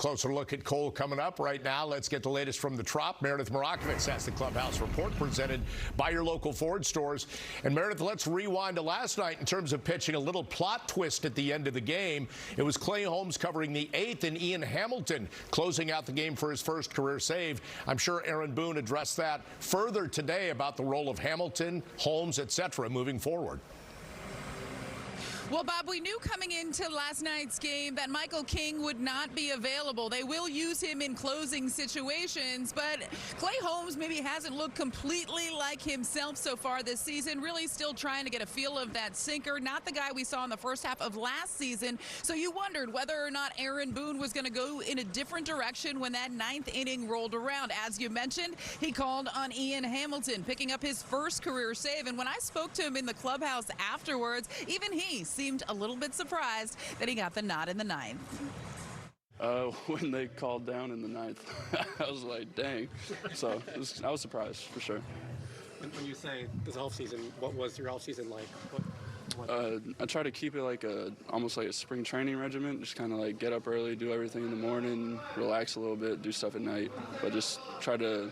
Closer look at Cole coming up right now. Let's get the latest from the Trop. Meredith Marakovitz has the Clubhouse Report presented by your local Ford stores. And Meredith, let's rewind to last night in terms of pitching. A little plot twist at the end of the game. It was Clay Holmes covering the 8th and Ian Hamilton closing out the game for his first career save. I'm sure Aaron Boone addressed that further today about the role of Hamilton, Holmes, etc. moving forward. Well, Bob, we knew coming into last night's game that Michael King would not be available. They will use him in closing situations, but Clay Holmes maybe hasn't looked completely like himself so far this season, really still trying to get a feel of that sinker, not the guy we saw in the first half of last season. So you wondered whether or not Aaron Boone was going to go in a different direction when that 9th inning rolled around. As you mentioned, he called on Ian Hamilton, picking up his first career save. And when I spoke to him in the clubhouse afterwards, even he seemed a little bit surprised that he got the nod in the 9th. When they called down in the 9th, I was like, dang. So I was surprised for sure. When you say this offseason, what was your offseason like? I try to keep it like almost like a spring training regimen. Just kind of like get up early, do everything in the morning, relax a little bit, do stuff at night, but just try to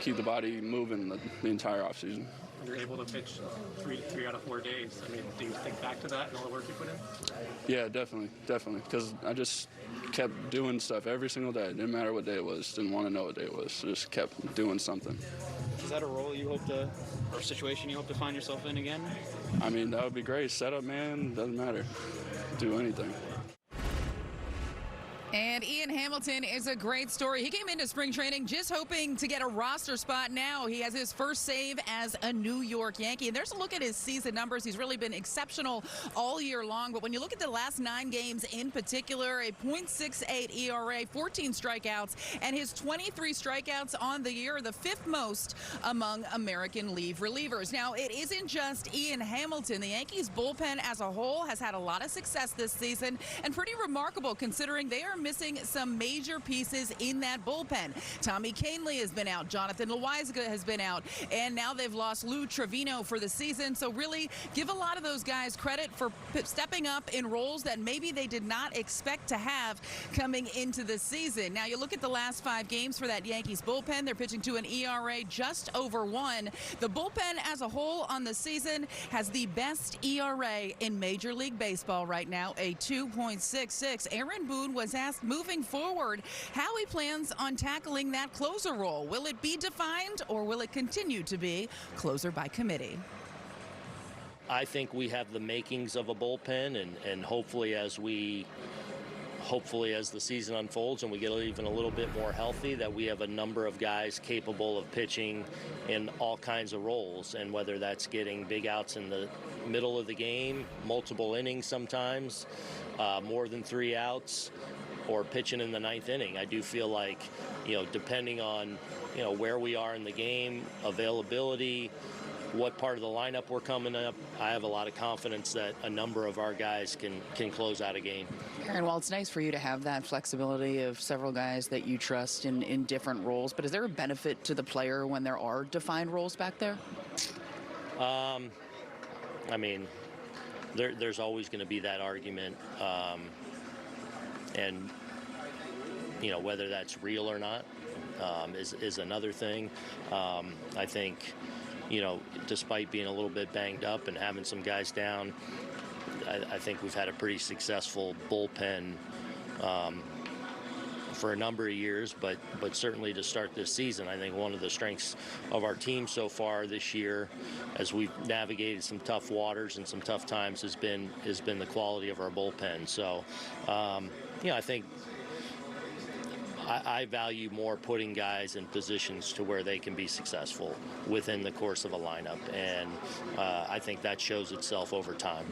keep the body moving the entire offseason. You're able to pitch three out of 4 days. I mean, do you think back to that and all the work you put in? Yeah, definitely. Because I just kept doing stuff every single day. Didn't matter what day it was. Didn't want to know what day it was. So just kept doing something. Is that a role you hope to, or situation you hope to find yourself in again? I mean, that would be great. Setup, man, doesn't matter. Do anything. And Ian Hamilton is a great story. He came into spring training just hoping to get a roster spot. Now he has his first save as a New York Yankee. And there's a look at his season numbers. He's really been exceptional all year long. But when you look at the last 9 games in particular, a .68 ERA, 14 strikeouts, and his 23 strikeouts on the year, the 5th most among American League relievers. Now, it isn't just Ian Hamilton. The Yankees bullpen as a whole has had a lot of success this season, and pretty remarkable considering they are missing some major pieces in that bullpen. Tommy Kahnle has been out, Jonathan Loaisiga has been out, and now they've lost Lou Trevino for the season. So really give a lot of those guys credit for stepping up in roles that maybe they did not expect to have coming into the season. Now you look at the last 5 games for that Yankees bullpen. They're pitching to an ERA just over 1. The bullpen as a whole on the season has the best ERA in Major League Baseball right now, a 2.66. Aaron Boone was asked moving forward how he plans on tackling that closer role. Will it be defined or will it continue to be closer by committee? I think we have the makings of a bullpen, and hopefully as the season unfolds and we get even a little bit more healthy, that we have a number of guys capable of pitching in all kinds of roles, and whether that's getting big outs in the middle of the game, multiple innings sometimes, more than 3 outs, or pitching in the 9th inning. I do feel like, depending on, where we are in the game, availability, what part of the lineup we're coming up, I have a lot of confidence that a number of our guys can close out a game. Aaron, while it's nice for you to have that flexibility of several guys that you trust in different roles, but is there a benefit to the player when there are defined roles back there? I mean, there's always going to be that argument. And, whether that's real or not is another thing. I think, despite being a little bit banged up and having some guys down, I think we've had a pretty successful bullpen for a number of years, but certainly to start this season, I think one of the strengths of our team so far this year, as we've navigated some tough waters and some tough times, has been the quality of our bullpen. So, I think I value more putting guys in positions to where they can be successful within the course of a lineup, and I think that shows itself over time.